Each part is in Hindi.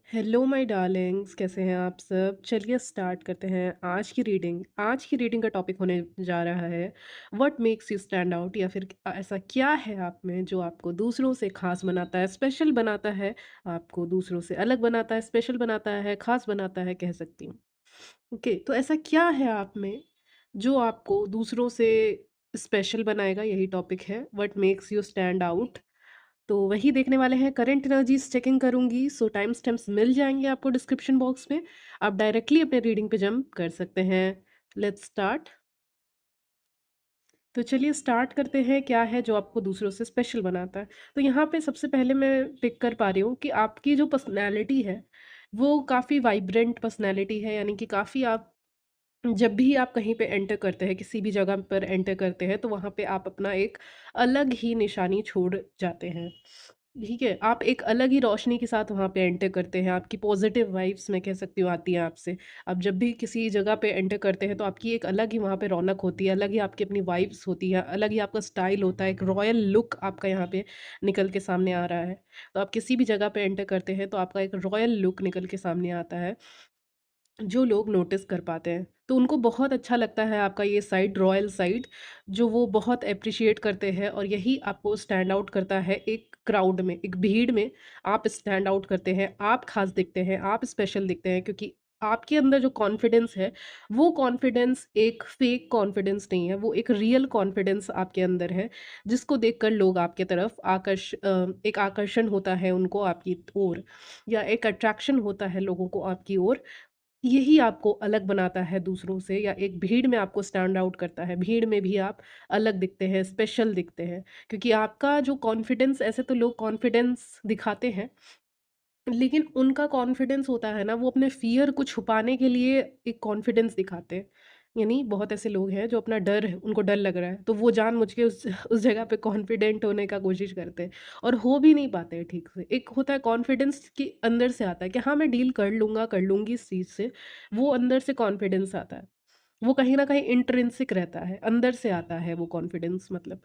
हेलो माय डार्लिंग्स, कैसे हैं आप सब? चलिए स्टार्ट करते हैं आज की रीडिंग का टॉपिक होने जा रहा है what makes you stand out, या फिर ऐसा क्या है आप में जो आपको दूसरों से खास बनाता है, स्पेशल बनाता है, आपको दूसरों से अलग बनाता है, स्पेशल बनाता है, खास बनाता है, कह सकती हूँ। ओके, तो ऐसा क्या है आप में जो आपको दूसरों से स्पेशल बनाएगा? यही टॉपिक है, what makes you stand out. तो वही देखने वाले हैं। करंट एनर्जीज चेकिंग करूंगी, सो टाइम स्टैम्प्स मिल जाएंगे आपको डिस्क्रिप्शन बॉक्स में। आप डायरेक्टली अपने रीडिंग पे जंप कर सकते हैं। Let's start. तो चलिए स्टार्ट करते हैं, क्या है जो आपको दूसरों से स्पेशल बनाता है। तो यहाँ पे सबसे पहले मैं पिक कर पा रही हूँ कि आपकी जो पर्सनैलिटी है वो काफ़ी वाइब्रेंट पर्सनैलिटी है, यानी कि काफ़ी आप जब भी आप कहीं पे एंटर करते हैं, किसी भी जगह पर एंटर करते हैं, तो वहाँ पे आप अपना एक अलग ही निशानी छोड़ जाते हैं। ठीक है, आप एक अलग ही रोशनी के साथ वहाँ पे एंटर करते हैं, आपकी पॉजिटिव वाइब्स मैं कह सकती हूँ आती हैं आपसे। आप जब भी किसी जगह पे एंटर करते हैं तो आपकी एक अलग ही वहाँ पे रौनक होती है, अलग ही आपकी अपनी वाइब्स होती है, अलग ही आपका स्टाइल होता है, एक रॉयल लुक आपका यहाँ पे निकल के सामने आ रहा है। तो आप किसी भी जगह पे एंटर करते हैं तो आपका एक रॉयल लुक निकल के सामने आता है, जो लोग नोटिस कर पाते हैं। तो उनको बहुत अच्छा लगता है आपका ये साइड, रॉयल साइड, जो वो बहुत एप्रिशिएट करते हैं, और यही आपको स्टैंड आउट करता है एक क्राउड में, एक भीड़ में। आप स्टैंड आउट करते हैं, आप खास दिखते हैं, आप स्पेशल दिखते हैं, क्योंकि आपके अंदर जो कॉन्फिडेंस है वो कॉन्फिडेंस एक फेक कॉन्फिडेंस नहीं है, वो एक रियल कॉन्फिडेंस आपके अंदर है, जिसको देखकर लोग आपके तरफ एक आकर्षण होता है उनको आपकी ओर, या एक अट्रैक्शन होता है लोगों को आपकी ओर। यही आपको अलग बनाता है दूसरों से, या एक भीड़ में आपको स्टैंड आउट करता है। भीड़ में भी आप अलग दिखते हैं, स्पेशल दिखते हैं, क्योंकि आपका जो कॉन्फिडेंस, ऐसे तो लोग कॉन्फिडेंस दिखाते हैं, लेकिन उनका कॉन्फिडेंस होता है ना, वो अपने फ़ियर को छुपाने के लिए एक कॉन्फिडेंस दिखाते हैं। यानी बहुत ऐसे लोग हैं जो अपना डर है, उनको डर लग रहा है, तो वो जानबूझ के उस जगह पे कॉन्फिडेंट होने का कोशिश करते हैं, और हो भी नहीं पाते हैं ठीक से। एक होता है कॉन्फिडेंस कि अंदर से आता है कि हाँ, मैं डील कर लूँगा, कर लूँगी इस चीज़ से। वो अंदर से कॉन्फिडेंस आता है। वो कहीं न कहीं इंट्रिंसिक रहता है, अंदर से आता है वो कॉन्फिडेंस मतलब।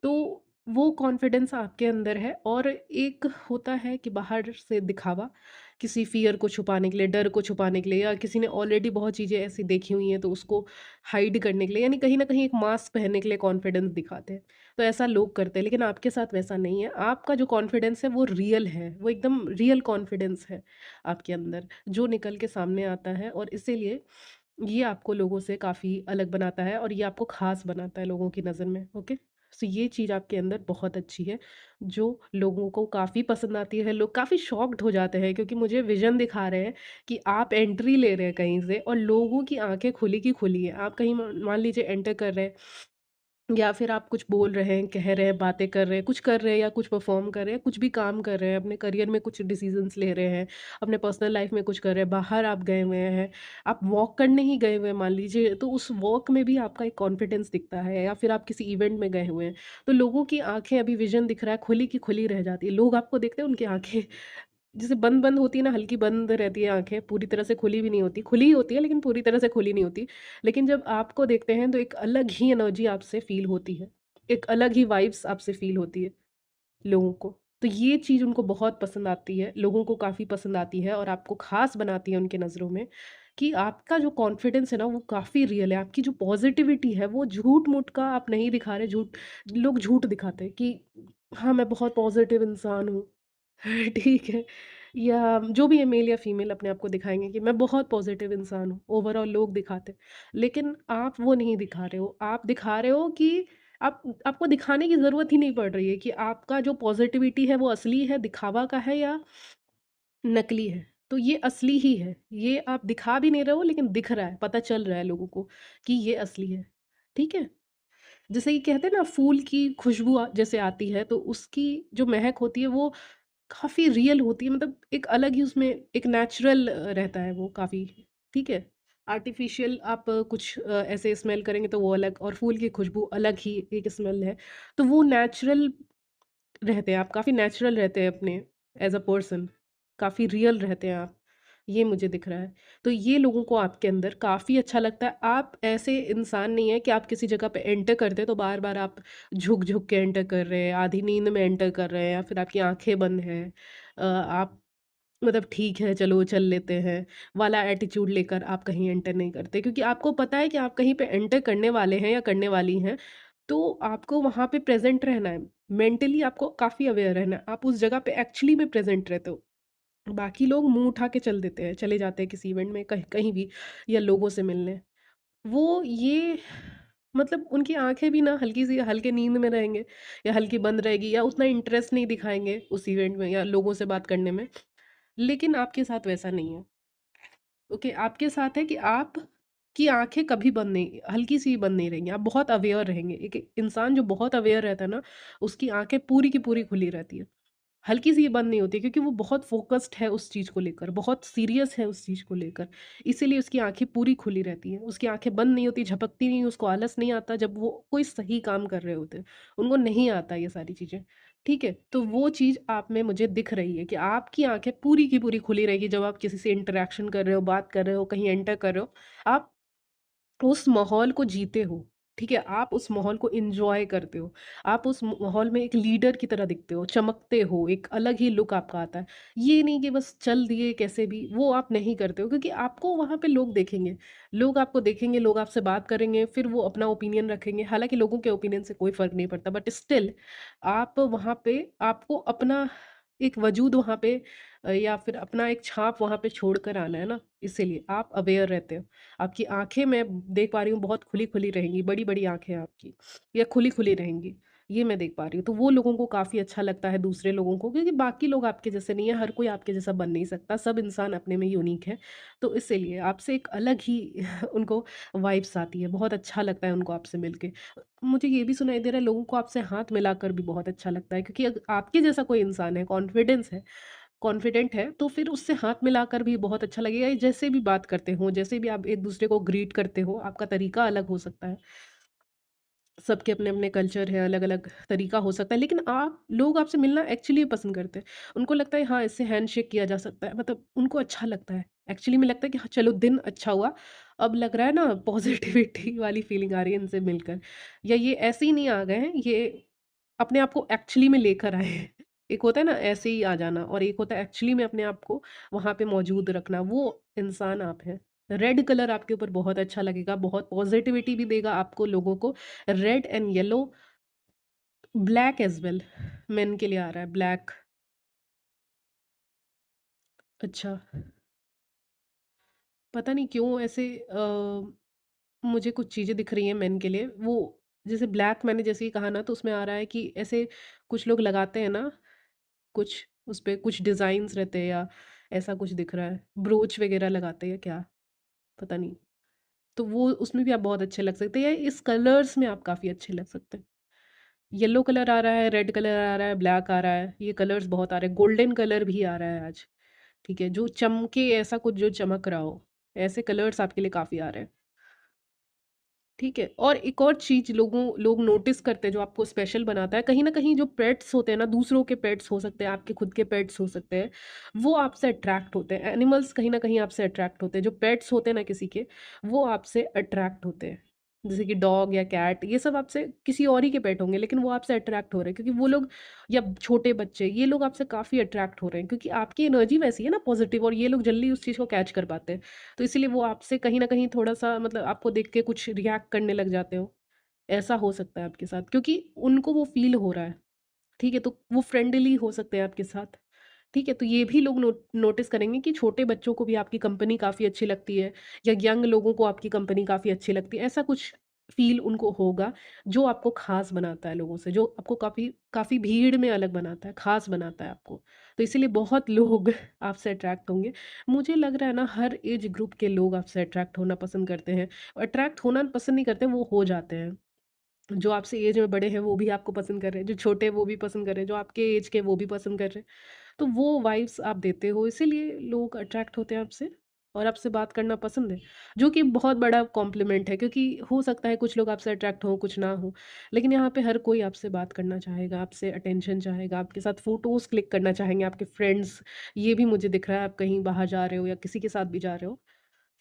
तो वो कॉन्फिडेंस आपके अंदर है, और एक होता है कि बाहर से दिखावा, किसी फ़ियर को छुपाने के लिए, डर को छुपाने के लिए, या किसी ने ऑलरेडी बहुत चीज़ें ऐसी देखी हुई हैं तो उसको हाइड करने के लिए, यानी कहीं न कहीं एक मास्क पहनने के लिए कॉन्फिडेंस दिखाते हैं। तो ऐसा लोग करते हैं, लेकिन आपके साथ वैसा नहीं है। आपका जो कॉन्फिडेंस है वो रियल है, वो एकदम रियल कॉन्फिडेंस है आपके अंदर, जो निकल के सामने आता है, और इसीलिए ये आपको लोगों से काफ़ी अलग बनाता है, और ये आपको ख़ास बनाता है लोगों की नज़र में। ओके? सो ये चीज़ आपके अंदर बहुत अच्छी है, जो लोगों को काफ़ी पसंद आती है। लोग काफ़ी शॉक्ड हो जाते हैं, क्योंकि मुझे विज़न दिखा रहे हैं कि आप एंट्री ले रहे हैं कहीं से, और लोगों की आँखें खुली की खुली हैं। आप कहीं म मान लीजिए एंटर कर रहे हैं, या फिर आप कुछ बोल रहे हैं, कह रहे हैं, बातें कर रहे हैं, कुछ कर रहे हैं, या कुछ परफ़ॉर्म कर रहे हैं, कुछ भी काम कर रहे हैं, अपने करियर में कुछ डिसीज़न्स ले रहे हैं, अपने पर्सनल लाइफ़ में कुछ कर रहे हैं, बाहर आप गए हुए हैं, आप वॉक करने ही गए हुए हैं मान लीजिए, तो उस वॉक में भी आपका एक कॉन्फिडेंस दिखता है, या फिर आप किसी इवेंट में गए हुए हैं, तो लोगों की आँखें, अभी विज़न दिख रहा है, खुली की खुली रह जाती है। लोग आपको देखते हैं, उनकी आँखें जैसे बंद-बंद होती है ना, हल्की बंद रहती है आँखें, पूरी तरह से खुली भी नहीं होती। खुली ही होती है, लेकिन पूरी तरह से खुली नहीं होती। लेकिन जब आपको देखते हैं तो एक अलग ही एनर्जी आपसे फ़ील होती है। एक अलग ही वाइब्स आपसे फ़ील होती है लोगों को। तो ये चीज़ उनको बहुत पसंद आती है, लोगों को काफ़ी पसंद आती है, और आपको ख़ास बनाती है उनकी नज़रों में, कि आपका जो कॉन्फिडेंस है ना वो काफ़ी रियल है। आपकी जो पॉज़िटिविटी है वो झूठ-मूठ का आप नहीं दिखा रहे, लोग झूठ दिखाते हैं कि हाँ, मैं बहुत पॉज़िटिव इंसान हूँ। ठीक है। या जो भी है, मेल या फीमेल अपने आप को दिखाएँगे कि मैं बहुत पॉज़िटिव इंसान हूँ, ओवरऑल लोग दिखाते हैं। लेकिन आप वो नहीं दिखा रहे हो, आप दिखा रहे हो कि आपको दिखाने की ज़रूरत ही नहीं पड़ रही है कि आपका जो पॉज़िटिविटी है वो असली है, दिखावा का है, या नकली है। तो ये असली ही है, ये आप दिखा भी नहीं रहे हो, लेकिन दिख रहा है, पता चल रहा है लोगों को कि ये असली है। ठीक है? जैसे कि कहते हैं ना, फूल की खुशबू जैसे आती है, तो उसकी जो महक होती है वो काफ़ी रियल होती है, मतलब एक अलग ही उसमें एक नेचुरल रहता है वो काफ़ी। ठीक है? आर्टिफ़िशियल आप कुछ ऐसे स्मेल करेंगे तो वो अलग, और फूल की खुशबू अलग ही एक स्मेल है। तो वो नेचुरल रहते हैं, आप काफ़ी नेचुरल रहते हैं अपने एज़ अ पर्सन, काफ़ी रियल रहते हैं आप, ये मुझे दिख रहा है। तो ये लोगों को आपके अंदर काफ़ी अच्छा लगता है। आप ऐसे इंसान नहीं हैं कि आप किसी जगह पे एंटर करते हैं तो बार-बार आप झुक-झुक के एंटर कर रहे हैं, आधी नींद में एंटर कर रहे हैं, या फिर आपकी आँखें बंद हैं। आप मतलब ठीक है चलो चल लेते हैं वाला एटीट्यूड लेकर आप कहीं एंटर नहीं करते, क्योंकि आपको पता है कि आप कहीं पे एंटर करने वाले हैं या करने वाली हैं, तो आपको वहाँ पे प्रेज़ेंट रहना है। मेंटली आपको काफ़ी अवेयर रहना है। आप उस जगह पे एक्चुअली में प्रेज़ेंट रहते हो। बाकी लोग मुँह उठा के चल देते हैं, चले जाते हैं किसी इवेंट में कहीं कहीं भी या लोगों से मिलने। वो ये मतलब उनकी आँखें भी ना हल्की-सी हल्के नींद में रहेंगे या हल्की बंद रहेगी या उतना इंटरेस्ट नहीं दिखाएँगे उस इवेंट में या लोगों से बात करने में। लेकिन आपके साथ वैसा नहीं है। ओके, आपके साथ है कि आप की आँखें कभी बंद नहीं हल्की-सी भी बंद नहीं रहेंगी, आप बहुत अवेयर रहेंगे। एक इंसान जो बहुत अवेयर रहता है ना, उसकी आँखें पूरी की पूरी खुली रहती है। हल्की-सी बंद नहीं होती क्योंकि वो बहुत फ़ोकस्ड है उस चीज़ को लेकर, बहुत सीरियस है उस चीज़ को लेकर। इसीलिए उसकी आँखें पूरी खुली रहती हैं। उसकी आँखें बंद नहीं होती, झपकती नहीं, उसको आलस नहीं आता जब वो कोई सही काम कर रहे होते हैं। उनको नहीं आता ये सारी चीज़ें, ठीक है? तो वो चीज़ आप में मुझे दिख रही है कि आपकी आँखें पूरी की पूरी खुली रहेगी जब आप किसी से इंटरैक्शन कर रहे हो, बात कर रहे हो, कहीं एंटर कर रहे हो। आप उस माहौल को जीते हो, ठीक है? आप उस माहौल को एन्जॉय करते हो। आप उस माहौल में एक लीडर की तरह दिखते हो, चमकते हो, एक अलग ही लुक आपका आता है। ये नहीं कि बस चल दिए कैसे भी, वो आप नहीं करते हो क्योंकि आपको वहाँ पे लोग देखेंगे। लोग आपको देखेंगे, लोग आपसे बात करेंगे, फिर वो अपना ओपिनियन रखेंगे। हालाँकि लोगों के ओपिनियन से कोई फ़र्क नहीं पड़ता बट स्टिल आप वहाँ पे आपको अपना एक वजूद वहाँ पे या फिर अपना एक छाप वहाँ पे छोड़ कर आना है ना, इसीलिए आप अवेयर रहते हो। आपकी आँखें मैं देख पा रही हूँ बहुत खुली-खुली रहेंगी, बड़ी-बड़ी आँखें हैं आपकी या खुली-खुली रहेंगी, ये मैं देख पा रही हूँ। तो वो लोगों को काफ़ी अच्छा लगता है दूसरे लोगों को क्योंकि बाकी लोग आपके जैसे नहीं है, हर कोई आपके जैसा बन नहीं सकता, सब इंसान अपने में यूनिक है। तो इसीलिए आपसे एक अलग ही उनको वाइब्स आती है, बहुत अच्छा लगता है उनको आपसे मिलके। मुझे ये भी सुनाई दे रहा है लोगों को आपसे हाथ मिलाकर भी बहुत अच्छा लगता है क्योंकि अग आपके जैसा कोई इंसान है, कॉन्फिडेंट है, तो फिर उससे हाथ मिलाकर भी बहुत अच्छा लगेगा। ये जैसे भी बात करते हो, जैसे भी आप एक-दूसरे को ग्रीट करते हो, आपका तरीका अलग हो सकता है। सबके अपने-अपने कल्चर है, अलग-अलग तरीका हो सकता है, लेकिन आप लोग आपसे मिलना एक्चुअली पसंद करते हैं। उनको लगता है हाँ, इससे हैंडशेक किया जा सकता है, मतलब उनको अच्छा लगता है। एक्चुअली में लगता है कि हाँ, चलो दिन अच्छा हुआ, अब लग रहा है ना पॉज़िटिविटी वाली फीलिंग आ रही है इनसे मिलकर या ये ऐसे ही नहीं आ गए हैं, ये अपने आप को एक्चुअली में लेकर आए हैं। एक होता है ना ऐसे ही आ जाना और एक होता है एक्चुअली में अपने आप को वहाँ पे मौजूद रखना, वो इंसान आप हैं। रेड कलर आपके ऊपर बहुत अच्छा लगेगा, बहुत पॉज़िटिविटी भी देगा आपको लोगों को। Red and yellow, black as well main के लिए आ रहा है ब्लैक। अच्छा, पता नहीं क्यों ऐसे मुझे कुछ चीज़ें दिख रही हैं मेन के लिए। वो जैसे ब्लैक मैंने जैसे ही कहा ना तो उसमें आ रहा है कि ऐसे कुछ लोग लगाते हैं ना, कुछ उसपे कुछ डिज़ाइन्स रहते हैं या ऐसा कुछ दिख रहा है। ब्रोच वग़ैरह लगाते हैं क्या? पता नहीं। तो वो उसमें भी आप बहुत अच्छे लग सकते हैं या इस कलर्स में आप काफ़ी अच्छे लग सकते हैं। येलो कलर आ रहा है, रेड कलर आ रहा है, ब्लैक आ रहा है, ये कलर्स बहुत आ रहे हैं, गोल्डन कलर भी आ रहा है आज, ठीक है? जो चमके ऐसा कुछ जो चमक रहा हो, ऐसे कलर्स आपके लिए काफ़ी आ रहे हैं, ठीक है? और एक और चीज़ लोग नोटिस करते हैं जो आपको स्पेशल बनाता है, कहीं न कहीं जो पेट्स होते हैं ना, दूसरों के पेट्स हो सकते हैं, आपके खुद के पेट्स हो सकते हैं, वो आपसे अट्रैक्ट होते हैं। एनिमल्स कहीं न कहीं आपसे अट्रैक्ट होते हैं, जो पेट्स होते हैं ना किसी के, वो आपसे अट्रैक्ट होते हैं। जैसे कि डॉग या कैट ये सब आपसे किसी और ही के पेट होंगे लेकिन वो आपसे अट्रैक्ट हो रहे हैं क्योंकि वो लोग या छोटे बच्चे ये लोग आपसे काफ़ी अट्रैक्ट हो रहे हैं क्योंकि आपकी एनर्जी वैसी है ना पॉजिटिव और ये लोग जल्दी उस चीज़ को कैच कर पाते हैं। तो इसीलिए वो आपसे कहीं न कहीं थोड़ा-सा मतलब आपको देख के कुछ रिएक्ट करने लग जाते हो। ऐसा हो सकता है आपके साथ क्योंकि उनको वो फ़ील हो रहा है, ठीक है? तो वो फ्रेंडली हो सकते हैं आपके साथ, ठीक है? तो ये भी लोग नोटिस करेंगे कि छोटे बच्चों को भी आपकी कंपनी काफ़ी अच्छी लगती है या यंग लोगों को आपकी कंपनी काफ़ी अच्छी लगती है। ऐसा कुछ फ़ील उनको होगा, जो आपको ख़ास बनाता है लोगों से, जो आपको काफ़ी काफ़ी भीड़ में अलग बनाता है, ख़ास बनाता है आपको। तो इसीलिए बहुत लोग आपसे अट्रैक्ट होंगे। मुझे लग रहा है ना हर एज ग्रुप के लोग आपसे अट्रैक्ट होना पसंद करते हैं। अट्रैक्ट होना पसंद नहीं करते, वो हो जाते हैं। जो आपसे एज में बड़े हैं वो भी आपको पसंद कर रहे हैं, जो छोटे हैं वो भी पसंद कर रहे हैं, जो आपके एज के हैं वो भी पसंद कर रहे हैं। तो वो वाइब्स आप देते हो इसीलिए लोग अट्रैक्ट होते हैं आपसे और आपसे बात करना पसंद है। जो कि बहुत बड़ा कॉम्प्लीमेंट है क्योंकि हो सकता है कुछ लोग आपसे अट्रैक्ट हों, कुछ ना हों। लेकिन यहाँ पे हर कोई आपसे बात करना चाहेगा, आपसे अटेंशन चाहेगा, आपके साथ फ़ोटोज़ क्लिक करना चाहेंगे, आपके फ्रेंड्स ये भी मुझे दिख रहा है आप कहीं बाहर जा रहे हो या किसी के साथ भी जा रहे हो।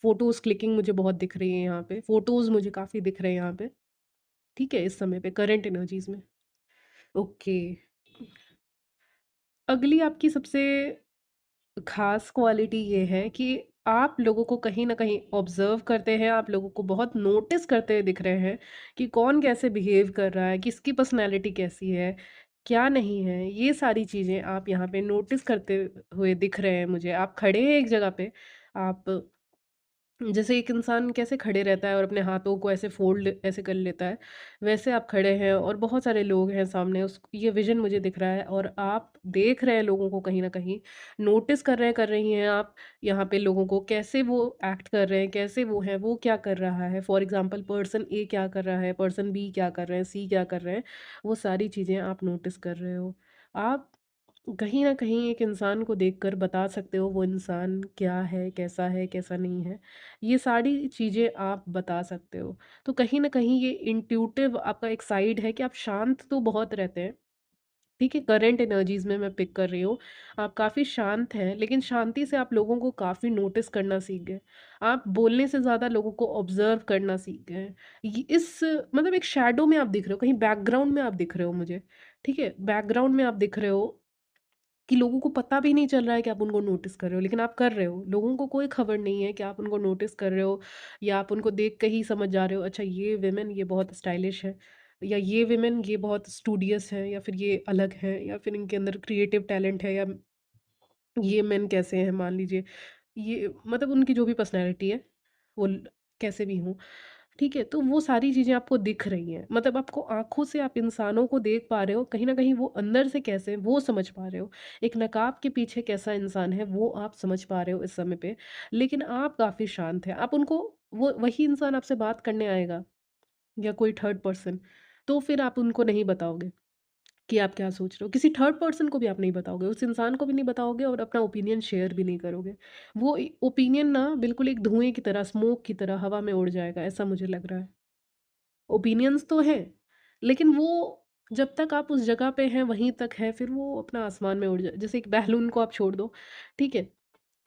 फ़ोटोज़ क्लिकिंग मुझे बहुत दिख रही है यहाँ पे, फ़ोटोज़ मुझे काफ़ी दिख रहे हैं यहाँ पे। ठीक है, इस समय पे करंट एनर्जीज़ में। ओके, अगली आपकी सबसे ख़ास क्वालिटी ये है कि आप लोगों को कहीं न कहीं ऑब्ज़र्व करते हैं, आप लोगों को बहुत नोटिस करते हुए दिख रहे हैं कि कौन कैसे बिहेव कर रहा है, किसकी पर्सनैलिटी कैसी है, क्या नहीं है। ये सारी चीज़ें आप यहाँ पे नोटिस करते हुए दिख रहे हैं मुझे। आप खड़े हैं एक जगह पे, आप जैसे एक इंसान कैसे खड़े रहता है और अपने हाथों को ऐसे फ़ोल्ड ऐसे कर लेता है, वैसे आप खड़े हैं और बहुत सारे लोग हैं सामने उस ये विज़न मुझे दिख रहा है और आप देख रहे हैं लोगों को कहीं न कहीं, नोटिस कर रही हैं आप यहाँ पे लोगों को कैसे वो एक्ट कर रहे हैं, कैसे वो हैं, वो क्या कर रहा है। फॉर एग्ज़ाम्पल पर्सन ए क्या कर रहा है, पर्सन बी क्या कर रहे हैं, सी क्या कर रहे हैं, वो सारी चीज़ें आप नोटिस कर रहे हो। आप कहीं न कहीं एक इंसान को देखकर बता सकते हो वो इंसान क्या है, कैसा नहीं है। ये सारी चीज़ें आप बता सकते हो। तो कहीं न कहीं ये इंट्यूटिव आपका एक साइड है कि आप शांत तो बहुत रहते हैं, ठीक है? करंट एनर्जीज़ में मैं पिक कर रही हूँ। आप काफ़ी शांत हैं, लेकिन शांति से आप लोगों को काफ़ी नोटिस करना सीख गए। आप बोलने से ज़्यादा लोगों को ऑब्ज़र्व करना सीख गए हैं। ये इस मतलब एक शैडो में आप दिख रहे हो, कहीं बैकग्राउंड में आप दिख रहे हो मुझे, ठीक है? बैकग्राउंड में आप दिख रहे हो कि लोगों को पता भी नहीं चल रहा है कि आप उनको नोटिस कर रहे हो, लेकिन आप कर रहे हो। लोगों को कोई खबर नहीं है कि आप उनको नोटिस कर रहे हो या आप उनको देख के ही समझ जा रहे हो, अच्छा ये विमेन ये बहुत स्टाइलिश है या ये विमेन ये बहुत स्टूडियस है या फिर ये अलग है या फिर इनके अंदर क्रिएटिव टैलेंट है या ये मेन कैसे हैं मान लीजिए। ये मतलब उनकी जो भी पर्सनैलिटी है, वो ल कैसे भी हों, ठीक है? तो वो सारी चीज़ें आपको दिख रही हैं। मतलब आपको आँखों से आप इंसानों को देख पा रहे हो, कहीं न कहीं वो अंदर से कैसे हैं, वो समझ पा रहे हो। एक नकाब के पीछे कैसा इंसान है, वो आप समझ पा रहे हो इस समय पे। लेकिन आप काफ़ी शांत हैं। आप उनको वो वही इंसान आपसे बात करने आएगा या कोई थर्ड पर्सन, तो फिर आप उनको नहीं बताओगे। कि आप क्या सोच रहे हो? किसी थर्ड पर्सन को भी आप नहीं बताओगे, उस इंसान को भी नहीं बताओगे और अपना ओपिनियन शेयर भी नहीं करोगे। वो ओपिनियन ना बिल्कुल एक धुएँ की तरह, स्मोक की तरह हवा में उड़ जाएगा, ऐसा मुझे लग रहा है। ओपिनियंस तो हैं, लेकिन वो जब तक आप उस जगह पे हैं, वहीं तक है, फिर वो अपना आसमान में उड़ जाए जैसे एक बैलून को आप छोड़ दो, ठीक है?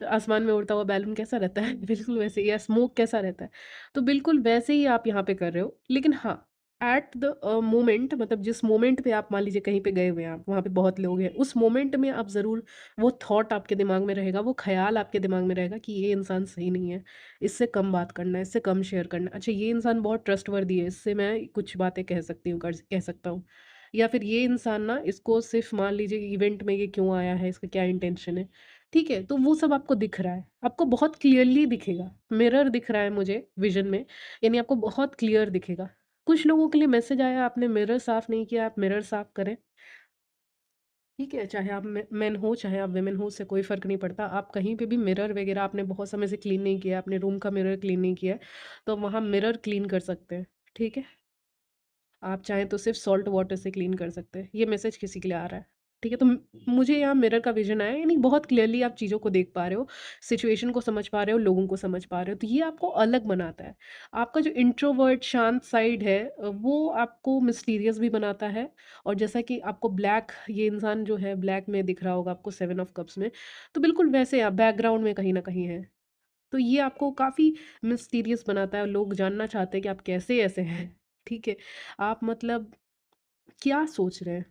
तो आसमान में उड़ता हुआ बैलून कैसा रहता है? बिल्कुल वैसे ही या स्मोक कैसा रहता है? तो बिल्कुल वैसे ही आप यहाँ पे कर रहे हो। लेकिन हाँ, एट द मोमेंट मतलब जिस मोमेंट पे आप मान लीजिए कहीं पे गए हुए हैं आप, वहाँ पे बहुत लोग हैं, उस मोमेंट में आप ज़रूर वो थॉट आपके दिमाग में रहेगा, वो ख़्याल आपके दिमाग में रहेगा कि ये इंसान सही नहीं है, इससे कम बात करना है, इससे कम शेयर करना है। अच्छा ये इंसान बहुत ट्रस्टवर्दी है, इससे मैं कुछ बातें कह सकती हूँ, कर कह सकता हूँ। या फिर ये इंसान ना इसको सिर्फ़ मान लीजिए इवेंट में ये क्यों आया है, इसका क्या इंटेंशन है? ठीक है, तो वो सब आपको दिख रहा है, आपको बहुत क्लियरली दिखेगा, मिरर दिख रहा है मुझे विज़न में, यानी आपको बहुत क्लियर दिखेगा। कुछ लोगों के लिए मैसेज आया आपने मिरर साफ़ नहीं किया, आप मिरर साफ़ करें, ठीक है? चाहे आप मेन हो, चाहे आप वुमेन हो, उससे कोई फ़र्क नहीं पड़ता। आप कहीं पे भी मिरर वग़ैरह आपने बहुत समय से क्लीन नहीं किया, अपने रूम का मिरर क्लीन नहीं किया है, तो वहाँ मिरर क्लीन कर सकते हैं, ठीक है? आप चाहें तो सिर्फ़ सॉल्ट वाटर से क्लीन कर सकते हैं। ये मैसेज किसी के लिए आ रहा है, ठीक है? तो मुझे यहाँ मिरर का विज़न आया यानी बहुत क्लियरली आप चीज़ों को देख पा रहे हो, सिचुएशन को समझ पा रहे हो, लोगों को समझ पा रहे हो, तो ये आपको अलग बनाता है। आपका जो इंट्रोवर्ट शांत साइड है वो आपको मिस्टीरियस भी बनाता है और जैसा कि आपको ब्लैक ये इंसान जो है ब्लैक में दिख रहा होगा आपको 7 ऑफ कप्स में, तो बिल्कुल वैसे आप बैकग्राउंड में कहीं न कहीं हैं। तो ये आपको काफ़ी मिस्टीरियस बनाता है और लोग जानना चाहते हैं कि आप कैसे ऐसे हैं, ठीक है? आप मतलब क्या सोच रहे हैं?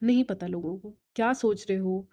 नहीं पता लोगों को। क्या सोच रहे हो?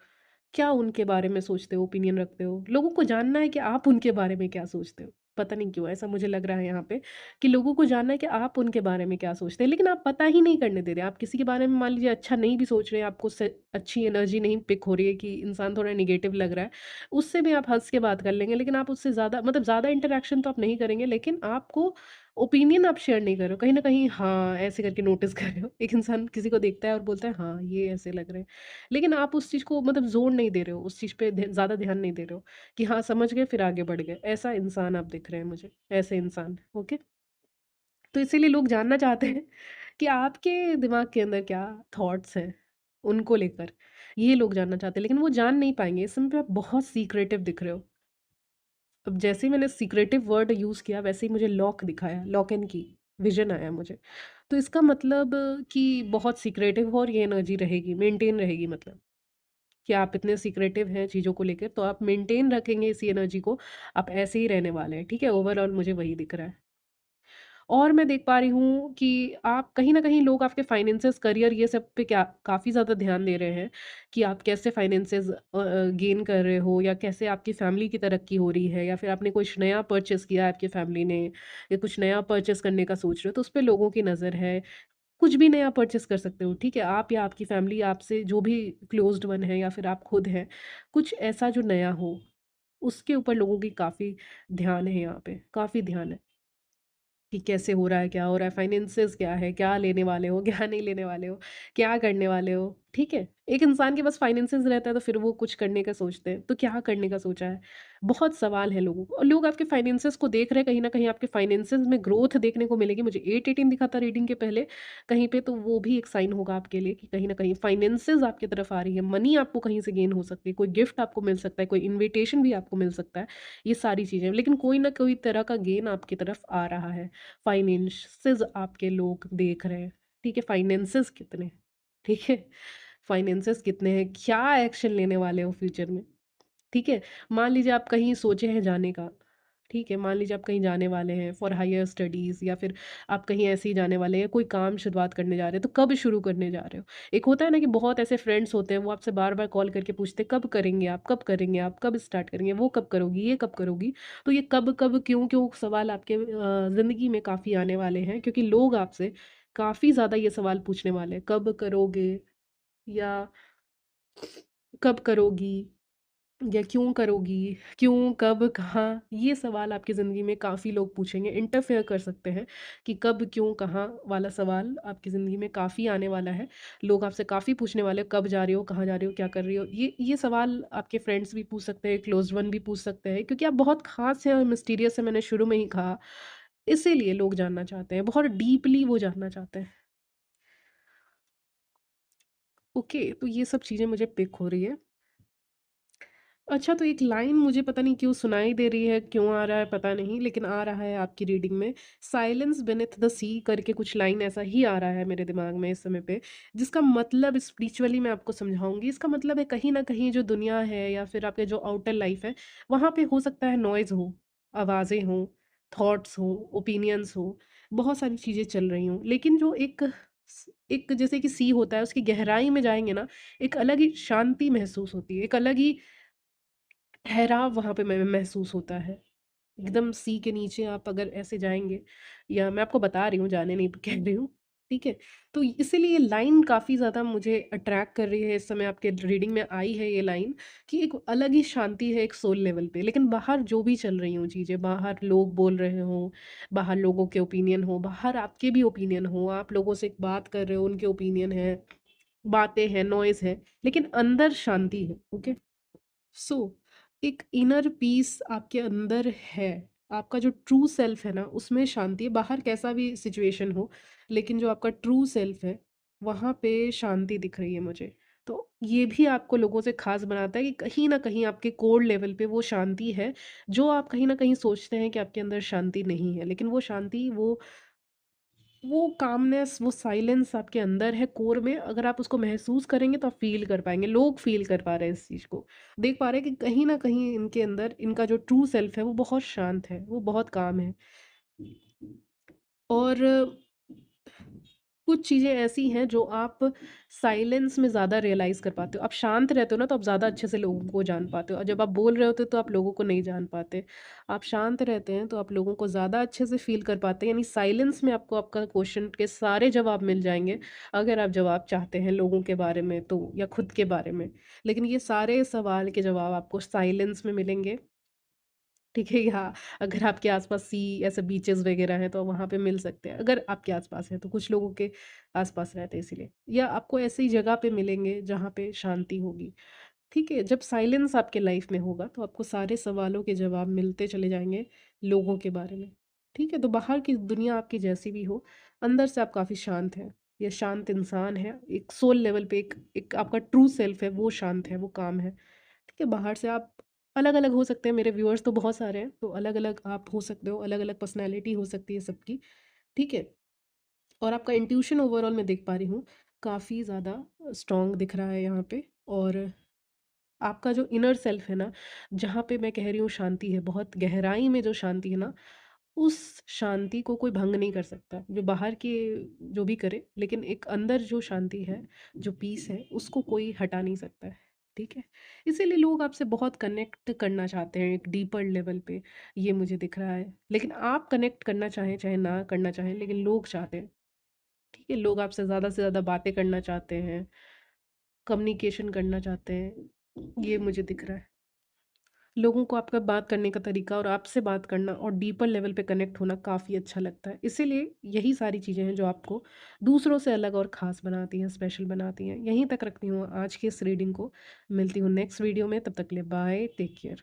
क्या उनके बारे में सोचते हो, ओपिनियन रखते हो? लोगों को जानना है कि आप उनके बारे में क्या सोचते हो। पता नहीं क्यों ऐसा मुझे लग रहा है यहाँ पे कि लोगों को जानना है कि आप उनके बारे में क्या सोचते हैं, लेकिन आप पता ही नहीं करने दे रहे। आप किसी के बारे में मान लीजिए अच्छा नहीं भी सोच रहे हैं, आपको उससे अच्छी एनर्जी नहीं पिक हो रही है कि इंसान थोड़ा नेगेटिव लग रहा है, उससे भी आप हँस के बात कर लेंगे, लेकिन आप उससे ज़्यादा मतलब ज़्यादा इंटरैक्शन तो आप नहीं करेंगे, लेकिन आपको ओपिनियन आप शेयर नहीं कर रहे हो। कहीं न कहीं हाँ, ऐसे करके नोटिस कर रहे हो। एक इंसान किसी को देखता है और बोलता है, "हाँ, ये ऐसे लग रहे हैं।" लेकिन आप उस चीज़ को मतलब ज़ोर नहीं दे रहे हो, उस चीज़ पे ज़्यादा ध्यान नहीं दे रहे हो कि हाँ, समझ गए फिर आगे बढ़ गए। ऐसा इंसान आप दिख रहे हैं मुझे, ऐसे इंसान, ओके? तो इसीलिए लोग जानना चाहते हैं कि आपके दिमाग के अंदर क्या थॉट्स हैं, उनको लेकर। ये लोग जानना चाहते हैं, लेकिन वो जान नहीं पाएँगे। इस समय पे आप बहुत सीक्रेटिव दिख रहे हो। अब जैसे ही मैंने सीक्रेटिव वर्ड यूज़ किया वैसे ही मुझे लॉक दिखाया, लॉक एंड की, विज़न आया मुझे। तो इसका मतलब कि बहुत सीक्रेटिव हो और ये एनर्जी रहेगी, मेंटेन रहेगी मतलब। कि आप इतने सीक्रेटिव हैं चीज़ों को लेकर, तो आप मेंटेन रखेंगे इसी एनर्जी को, आप ऐसे ही रहने वाले हैं, ठीक है? ओवरऑल मुझे वही दिख रहा है। और मैं देख पा रही हूँ कि आप कहीं न कहीं लोग आपके फाइनेंसेस, करियर ये सब पे क्या काफ़ी ज़्यादा ध्यान दे रहे हैं कि आप कैसे फाइनेंसेस गेन कर रहे हो या कैसे आपकी फैमिली की तरक्की हो रही है या फिर आपने कुछ नया परचेज़ किया है आपकी फैमिली ने या कुछ नया परचेज़ करने का सोच रहे हो, तो उस पे लोगों की नज़र है। कुछ भी नया परचेज़ कर सकते हो, ठीक है? आप या आपकी फैमिली आपसे जो भी क्लोज़्ड वन है या फिर आप खुद हैं, कुछ ऐसा जो नया हो, उसके ऊपर लोगों की काफ़ी ध्यान है यहाँ पे, काफ़ी ध्यान है। कि कैसे हो रहा है, क्या हो रहा है, फाइनेंसेस क्या है, क्या लेने वाले हो, क्या नहीं लेने वाले हो, क्या करने वाले हो, ठीक है? एक इंसान के पास फाइनेंसेस रहता है तो फिर वो कुछ करने का सोचते हैं, तो क्या करने का सोचा है? बहुत सवाल है लोगों को और लोग आपके फाइनेंसेस को देख रहे हैं, कहीं न कहीं आपके फाइनेंसेस में ग्रोथ देखने को मिलेगी। मुझे 8-18 दिखा था रीडिंग के पहले, कहीं पे तो वो भी एक साइन होगा आपके लिए कि कहीं न कहीं फाइनेंसेस आपकी तरफ आ रही है, मनी आपको कहीं से गेन हो सकती है, कोई गिफ्ट आपको मिल सकता है, कोई इन्विटेशन भी आपको मिल सकता है, ये सारी चीज़ें। लेकिन कोई न कोई तरह का गेन आपकी तरफ आ रहा है। फाइनेंसेस आपके लोग देख रहे हैं, ठीक है? फाइनेंसेस कितने, ठीक है? फाइनेंसेस कितने हैं, क्या एक्शन लेने वाले हो फ्यूचर में, ठीक है? मान लीजिए आप कहीं सोचे हैं जाने का, ठीक है? मान लीजिए आप कहीं जाने वाले हैं फॉर हायर स्टडीज़ या फिर आप कहीं ऐसे ही जाने वाले हैं, कोई काम शुरुआत करने जा रहे हैं, तो कब शुरू करने जा रहे हो? एक होता है ना कि बहुत ऐसे फ्रेंड्स होते हैं, वो आपसे बार-बार कॉल करके पूछते हैं, "कब करेंगे आप? कब करेंगे आप? कब स्टार्ट करेंगे? वो कब करोगी? ये कब करोगी?" तो ये कब-कब, क्यों-क्यों सवाल आपके ज़िंदगी में काफ़ी आने वाले हैं क्योंकि लोग आपसे काफ़ी ज़्यादा ये सवाल पूछने वाले हैं, "कब करोगे?" या "कब करोगी?" या क्यों करोगी? क्यों, कब, कहाँ? ये सवाल आपकी ज़िंदगी में काफ़ी लोग पूछेंगे, इंटरफेयर कर सकते हैं कि कब, क्यों, कहाँ वाला सवाल आपकी ज़िंदगी में काफ़ी आने वाला है। लोग आपसे काफ़ी पूछने वाले हैं, कब जा रही हो, कहाँ जा रही हो, क्या कर रही हो? ये सवाल आपके फ्रेंड्स भी पूछ सकते हैं, क्लोज़ वन भी पूछ सकते हैं क्योंकि आप बहुत ख़ास हैं और मिस्टीरियस हैं, मैंने शुरू में ही कहा। इसीलिए लोग जानना चाहते हैं, बहुत डीपली वो जानना चाहते हैं। ओके, तो ये सब चीज़ें मुझे पिक हो रही है। अच्छा, तो एक लाइन मुझे पता नहीं क्यों सुनाई दे रही है, क्यों आ रहा है पता नहीं, लेकिन आ रहा है आपकी रीडिंग में, साइलेंस बीनेथ द सी करके कुछ लाइन ऐसा ही आ रहा है मेरे दिमाग में इस समय पे, जिसका मतलब स्पिरिचुअली मैं आपको समझाऊँगी। इसका मतलब है कहीं न कहीं जो दुनिया है या फिर आपके जो आउटर लाइफ़ है, वहाँ पे हो सकता है नॉइज़ हो, आवाज़ें हों, थॉट्स हों, ओपिनियंस हों, बहुत सारी चीज़ें चल रही हों, लेकिन जो एक जैसे कि सी होता है, उसकी गहराई में जाएँगे ना, एक अलग ही शांति महसूस होती है, एक अलग ही ठहराव वहाँ पे मैं महसूस होता है। एकदम सी के नीचे आप अगर ऐसे जाएँगे या मैं आपको बता रही हूँ, जाने नहीं कह रही हूँ, ठीक है? तो इसीलिए ये लाइन काफ़ी ज़्यादा मुझे अट्रैक्ट कर रही है, इस समय आपके रीडिंग में आई है ये लाइन कि एक अलग ही शांति है एक सोल लेवल पे। लेकिन बाहर जो भी चल रही हों चीज़ें, बाहर लोग बोल रहे हों, बाहर लोगों के ओपिनियन हो, बाहर आपके भी ओपिनियन हो, आप लोगों से एक बात कर रहे हो, उनके ओपिनियन हैं, बातें हैं, नॉइज़ है, लेकिन अंदर शांति है, ओके? सो एक इनर पीस आपके अंदर है। आपका जो ट्रू सेल्फ है ना, उसमें शांति है। बाहर कैसा भी सिचुएशन हो, लेकिन जो आपका ट्रू सेल्फ है, वहाँ पे शांति दिख रही है मुझे। तो ये भी आपको लोगों से ख़ास बनाता है कि कहीं न कहीं आपके कोर लेवल पे वो शांति है, जो आप कहीं न कहीं सोचते हैं कि आपके अंदर शांति नहीं है। लेकिन वो शांति, वो कामनेस, वो साइलेंस आपके अंदर है कोर में, अगर आप उसको महसूस करेंगे तो आप फ़ील कर पाएँगे। लोग फ़ील कर पा रहे हैं इस चीज़ को। देख पा रहे हैं कि कहीं न कहीं इनके अंदर इनका जो ट्रू सेल्फ है वो बहुत शांत है, वो बहुत काम है। और कुछ चीज़ें ऐसी हैं जो आप साइलेंस में ज़्यादा रियलाइज़ कर पाते हो। आप शांत रहते हो ना तो आप ज़्यादा अच्छे से लोगों को जान पाते हो और जब आप बोल रहे होते हो तो आप लोगों को नहीं जान पाते। आप शांत रहते हैं तो आप लोगों को ज़्यादा अच्छे से फ़ील कर पाते हैं, यानी साइलेंस में आपको आपका क्वेश्चन के सारे जवाब मिल जाएँगे, अगर आप जवाब चाहते हैं लोगों के बारे में तो या खुद के बारे में। लेकिन ये सारे सवाल के जवाब आपको साइलेंस में मिलेंगे। ठीक है, या अगर आपके आस-पास ऐसे बीचेज़ वगैरह हैं तो वहाँ पे मिल सकते हैं, अगर आपके आस-पास है तो कुछ लोगों के आस-पास रहते हैं इसीलिए। या आपको ऐसी जगह पे मिलेंगे जहाँ पे शांति होगी, ठीक है? जब साइलेंस आपके लाइफ़ में होगा तो आपको सारे सवालों के जवाब मिलते चले जाएँगे लोगों के बारे में, ठीक है? तो बाहर की दुनिया आपकी जैसी भी हो, अंदर से आप काफ़ी शांत हैं, या शांत इंसान हैं, एक सोल लेवल पे एक एक आपका ट्रू सेल्फ है, वो शांत है, वो काम है। ठीक है, बाहर से आप अलग-अलग हो सकते हैं, मेरे व्यूअर्स तो बहुत सारे हैं, तो अलग-अलग आप हो सकते हो, अलग-अलग पर्सनैलिटी हो सकती है सबकी, ठीक है? और आपका इंट्यूशन ओवरऑल मैं देख पा रही हूँ, काफ़ी ज़्यादा स्ट्रॉन्ग दिख रहा है यहाँ पे। और आपका जो इनर सेल्फ है ना, जहाँ पे मैं कह रही हूँ शांति है, बहुत गहराई में जो शांति है ना, उस शांति को कोई भंग नहीं कर सकता। जो बाहर के जो भी करे, लेकिन एक अंदर जो शांति है, जो पीस है, उसको कोई हटा नहीं सकता है। ठीक है? इसीलिए लोग आपसे बहुत कनेक्ट करना चाहते हैं एक डीपर लेवल पे, ये मुझे दिख रहा है। लेकिन आप कनेक्ट करना चाहें, चाहे ना करना चाहें, लेकिन लोग चाहते हैं। ठीक है? लोग आपसे ज़्यादा से ज़्यादा बातें करना चाहते हैं, कम्युनिकेशन करना चाहते हैं, ये मुझे दिख रहा है। लोगों को आपका बात करने का तरीका और आपसे बात करना और डीपर लेवल पे कनेक्ट होना काफ़ी अच्छा लगता है। इसीलिए यही सारी चीज़ें हैं जो आपको दूसरों से अलग और ख़ास बनाती हैं, स्पेशल बनाती हैं। यहीं तक रखती हूँ आज की इस रीडिंग को। मिलती हूँ नेक्स्ट वीडियो में, तब तक के लिए बाय, टेक केयर।